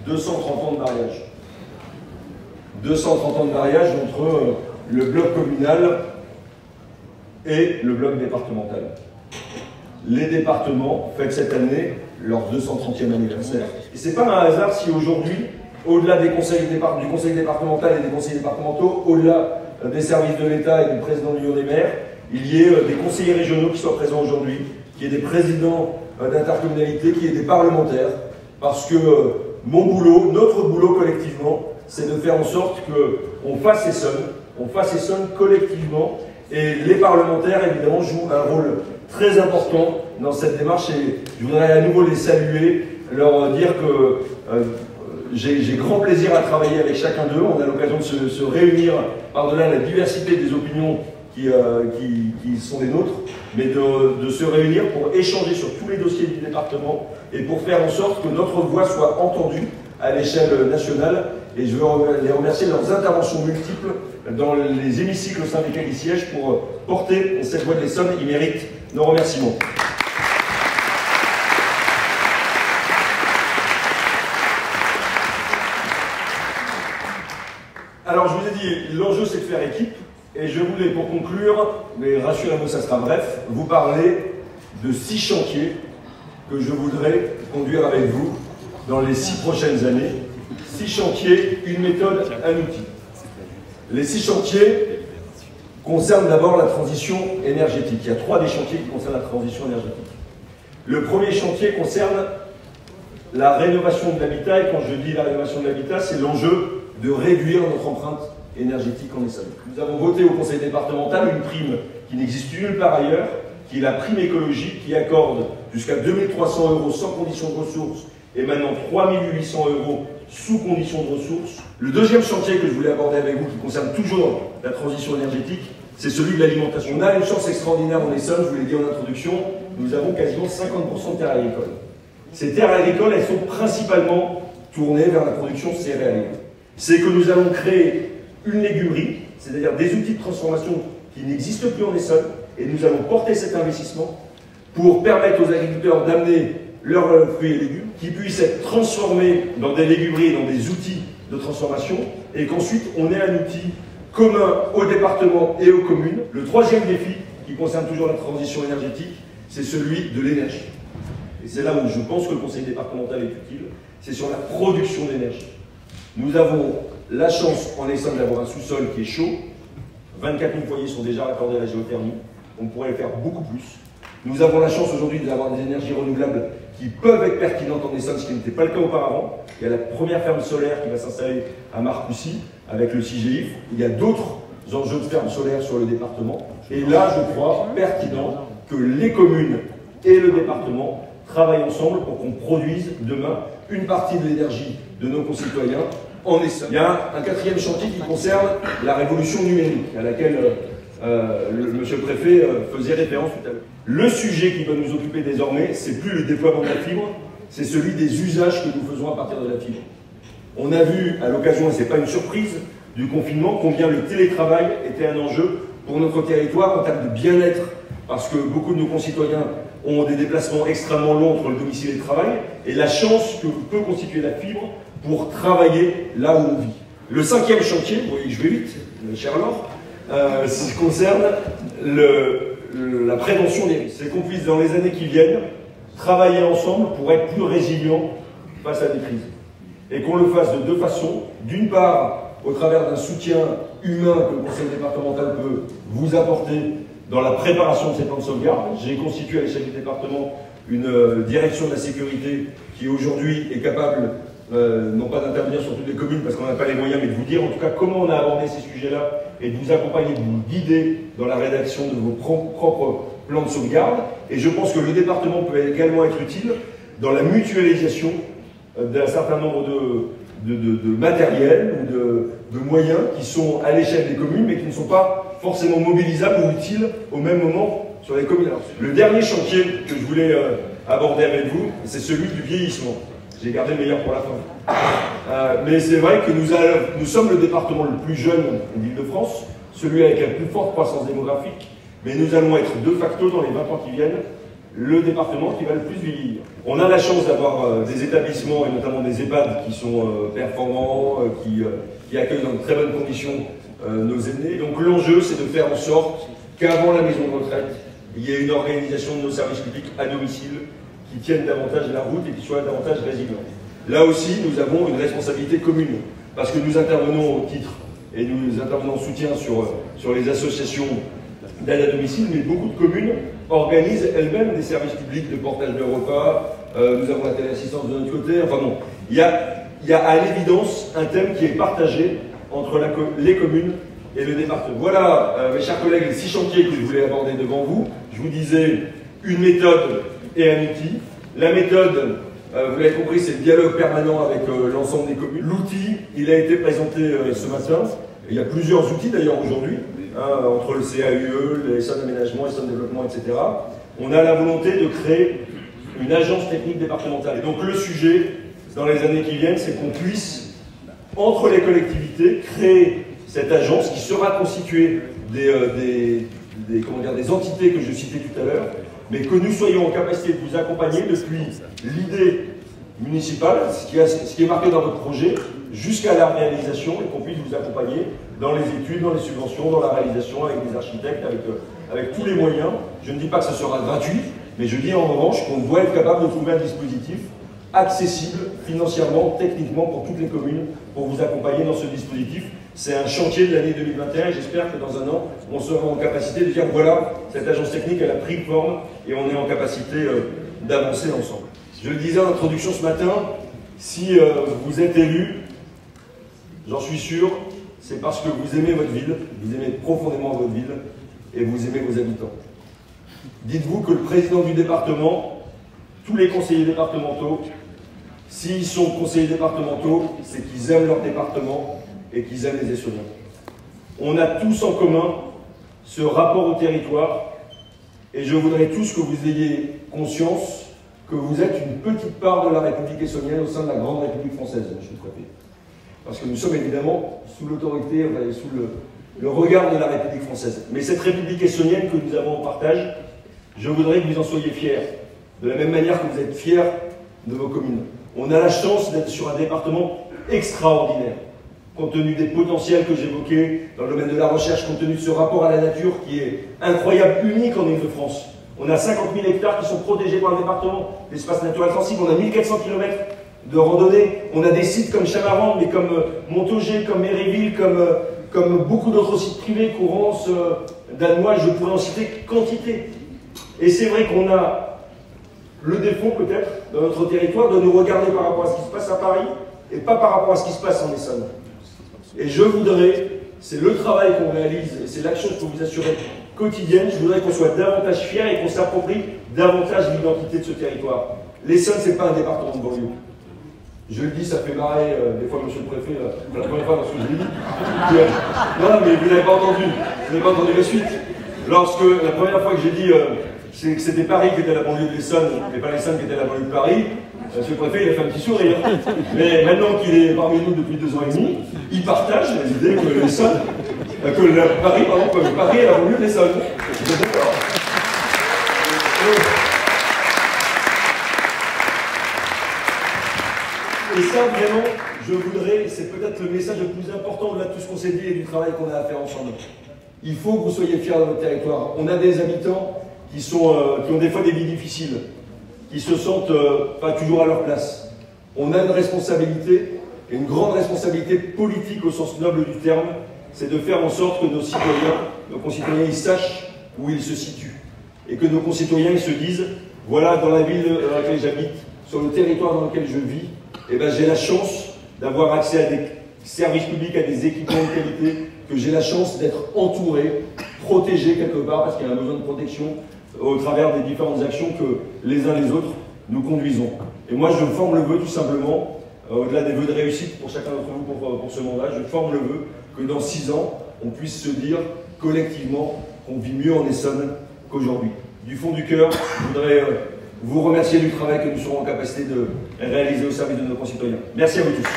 230 ans de mariage. 230 ans de mariage entre le bloc communal et le bloc départemental. Les départements fêtent cette année leur 230e anniversaire. Et c'est pas un hasard si aujourd'hui, au-delà du conseil départemental et des conseils départementaux, au-delà des services de l'État et du président de l'Union des maires, il y ait des conseillers régionaux qui soient présents aujourd'hui, qu'il y ait des présidents d'intercommunalités, qu'il y ait des parlementaires, parce que mon boulot, notre boulot collectivement, c'est de faire en sorte qu'on fasse Essonne collectivement, et les parlementaires évidemment jouent un rôle très important dans cette démarche, et je voudrais à nouveau les saluer, leur dire que j'ai grand plaisir à travailler avec chacun d'eux. On a l'occasion de se réunir par-delà la diversité des opinions qui sont les nôtres, mais de se réunir pour échanger sur tous les dossiers du département et pour faire en sorte que notre voix soit entendue à l'échelle nationale. Et je veux les remercier de leurs interventions multiples dans les hémicycles au sein desquels ils siègent pour porter cette voix de l'Essonne. Ils méritent nos remerciements. Alors je vous ai dit, l'enjeu c'est de faire équipe, et je voulais pour conclure, mais rassurez-vous ça sera bref, vous parler de 6 chantiers que je voudrais conduire avec vous dans les 6 prochaines années. 6 chantiers, une méthode, un outil. Les 6 chantiers concernent d'abord la transition énergétique. Il y a 3 des chantiers qui concernent la transition énergétique. Le premier chantier concerne la rénovation de l'habitat, et quand je dis la rénovation de l'habitat, c'est l'enjeu de réduire notre empreinte énergétique en Essonne. Nous avons voté au conseil départemental une prime qui n'existe nulle part ailleurs, qui est la prime écologique, qui accorde jusqu'à 2 300 € sans condition de ressources, et maintenant 3 800 € sous condition de ressources. Le deuxième chantier que je voulais aborder avec vous, qui concerne toujours la transition énergétique, c'est celui de l'alimentation. On a une chance extraordinaire en Essonne, je vous l'ai dit en introduction, nous avons quasiment 50% de terres agricoles. Ces terres agricoles, elles sont principalement tournées vers la production céréalière. C'est que nous allons créer une légumerie, c'est-à-dire des outils de transformation qui n'existent plus en Essonne, et nous allons porter cet investissement pour permettre aux agriculteurs d'amener leurs fruits et légumes, qui puissent être transformés dans des légumeries, dans des outils de transformation, et qu'ensuite on ait un outil commun au département et aux communes. Le troisième défi, qui concerne toujours la transition énergétique, c'est celui de l'énergie. Et c'est là où je pense que le conseil départemental est utile, c'est sur la production d'énergie. Nous avons la chance en Essonne d'avoir un sous-sol qui est chaud. 24 000 foyers sont déjà raccordés à la géothermie. On pourrait le faire beaucoup plus. Nous avons la chance aujourd'hui d'avoir des énergies renouvelables qui peuvent être pertinentes en Essonne, ce qui n'était pas le cas auparavant. Il y a la première ferme solaire qui va s'installer à Marcoussis avec le CIGEIF. Il y a d'autres enjeux de fermes solaires sur le département. Et là, je crois pertinent que les communes et le département travaillent ensemble pour qu'on produise demain une partie de l'énergie de nos concitoyens en Essonne. Il y a un quatrième chantier qui concerne la révolution numérique, à laquelle monsieur le préfet faisait référence tout à l'heure. Le sujet qui doit nous occuper désormais, c'est plus le déploiement de la fibre, c'est celui des usages que nous faisons à partir de la fibre. On a vu à l'occasion, et ce n'est pas une surprise, du confinement, combien le télétravail était un enjeu pour notre territoire en termes de bien-être, parce que beaucoup de nos concitoyens ont des déplacements extrêmement longs entre le domicile et le travail, et la chance que peut constituer la fibre pour travailler là où on vit. Le cinquième chantier, vous voyez que je vais vite, cher Laure, concerne la prévention des risques. C'est qu'on puisse, dans les années qui viennent, travailler ensemble pour être plus résilients face à des crises. Et qu'on le fasse de 2 façons. D'une part, au travers d'un soutien humain que le conseil départemental peut vous apporter dans la préparation de ces plans de sauvegarde. J'ai constitué à l'échelle du département une direction de la sécurité qui aujourd'hui est capable, non pas d'intervenir sur toutes les communes parce qu'on n'a pas les moyens, mais de vous dire en tout cas comment on a abordé ces sujets-là et de vous accompagner, de vous guider dans la rédaction de vos propres plans de sauvegarde. Et je pense que le département peut également être utile dans la mutualisation d'un certain nombre de matériel ou de moyens qui sont à l'échelle des communes, mais qui ne sont pas forcément mobilisables ou utiles au même moment sur les communes. Alors, le dernier chantier que je voulais aborder avec vous, c'est celui du vieillissement. J'ai gardé le meilleur pour la fin. Mais c'est vrai que nous sommes le département le plus jeune d'Île-de-France, celui avec la plus forte croissance démographique, mais nous allons être de facto dans les 20 ans qui viennent le département qui va le plus vieillir. On a la chance d'avoir des établissements, et notamment des EHPAD, qui sont performants, qui accueillent dans de très bonnes conditions nos aînés. Donc l'enjeu, c'est de faire en sorte qu'avant la maison de retraite, il y ait une organisation de nos services publics à domicile qui tienne davantage la route et qui soit davantage résiliente. Là aussi, nous avons une responsabilité commune, parce que nous intervenons au titre et nous intervenons en soutien sur les associations d'aide à domicile, mais beaucoup de communes organisent elles-mêmes des services publics de portage de repas, nous avons la téléassistance de notre côté, enfin bon, il y a à l'évidence un thème qui est partagé entre les communes et le département. Voilà, mes chers collègues, les 6 chantiers que je voulais aborder devant vous. Je vous disais une méthode et un outil. La méthode, vous l'avez compris, c'est le dialogue permanent avec l'ensemble des communes. L'outil, il a été présenté ce matin. Il y a plusieurs outils d'ailleurs aujourd'hui, entre le CAUE, les SON d'aménagement, les SON de développement, etc. On a la volonté de créer une agence technique départementale. Et donc le sujet, dans les années qui viennent, c'est qu'on puisse, entre les collectivités, créer cette agence qui sera constituée des entités que je citais tout à l'heure, mais que nous soyons en capacité de vous accompagner depuis l'idée municipale, ce qui est marqué dans votre projet, jusqu'à la réalisation, et qu'on puisse vous accompagner dans les études, dans les subventions, dans la réalisation, avec des architectes, avec tous les moyens. Je ne dis pas que ce sera gratuit, mais je dis en revanche qu'on doit être capable de trouver un dispositif accessible financièrement, techniquement pour toutes les communes, pour vous accompagner dans ce dispositif. C'est un chantier de l'année 2021 et j'espère que dans un an, on sera en capacité de dire voilà, cette agence technique, elle a pris forme et on est en capacité d'avancer ensemble. Je le disais en introduction ce matin, si vous êtes élu, j'en suis sûr, c'est parce que vous aimez votre ville, vous aimez profondément votre ville et vous aimez vos habitants. Dites-vous que le président du département, tous les conseillers départementaux, s'ils sont conseillers départementaux, c'est qu'ils aiment leur département et qu'ils aiment les Essonniens. On a tous en commun ce rapport au territoire et je voudrais tous que vous ayez conscience que vous êtes une petite part de la République essonnienne au sein de la grande République française, monsieur le préfet. Parce que nous sommes évidemment sous l'autorité, sous le regard de la République française. Mais cette République essonnienne que nous avons en partage, je voudrais que vous en soyez fiers. De la même manière que vous êtes fiers de vos communes. On a la chance d'être sur un département extraordinaire, compte tenu des potentiels que j'évoquais dans le domaine de la recherche, compte tenu de ce rapport à la nature qui est incroyable, unique en Île-de-France. On a 50 000 hectares qui sont protégés par le département, l'espace naturel sensible, on a 1400 km de randonnée, on a des sites comme Chamarande, mais comme Montaugé, comme Méréville, comme beaucoup d'autres sites privés, Courance, Danois, je pourrais en citer quantité. Et c'est vrai qu'on a le défaut peut-être dans notre territoire de nous regarder par rapport à ce qui se passe à Paris et pas par rapport à ce qui se passe en Essonne. Et je voudrais, c'est le travail qu'on réalise et c'est l'action que je peux vous assurer quotidienne, je voudrais qu'on soit davantage fiers et qu'on s'approprie davantage l'identité de ce territoire. L'Essonne, ce n'est pas un département de banlieue. Je le dis, ça fait marrer des fois monsieur le préfet, la première fois dans ce que je l'ai dit. Non, mais vous n'avez pas entendu, la suite. Lorsque la première fois que j'ai dit que c'était Paris qui était la banlieue de l'Essonne et pas l'Essonne qui était la banlieue de Paris, monsieur le préfet il a fait un petit sourire. Mais maintenant qu'il est parmi nous depuis 2 ans et demi, il partage l'idée que l'Essonne, Paris est la banlieue de l'Essonne. Vous êtes d'accord? Et ça, vraiment, je voudrais, c'est peut-être le message le plus important de tout ce qu'on s'est dit et du travail qu'on a à faire ensemble. Il faut que vous soyez fiers de votre territoire. On a des habitants qui ont des fois des vies difficiles, qui se sentent pas toujours à leur place. On a une responsabilité, et une grande responsabilité politique au sens noble du terme, c'est de faire en sorte que nos concitoyens, ils sachent où ils se situent. Et que nos concitoyens, ils se disent, voilà, dans la ville dans laquelle j'habite, sur le territoire dans lequel je vis, eh ben, j'ai la chance d'avoir accès à des services publics, à des équipements de qualité, que j'ai la chance d'être entouré, protégé quelque part, parce qu'il y a un besoin de protection au travers des différentes actions que les uns les autres nous conduisons. Et moi, je forme le vœu tout simplement, au-delà des vœux de réussite pour chacun d'entre vous pour ce mandat, je forme le vœu que dans 6 ans, on puisse se dire collectivement qu'on vit mieux en Essonne qu'aujourd'hui. Du fond du cœur, je voudrais vous remercier du travail que nous serons en capacité de réaliser au service de nos concitoyens. Merci à vous tous.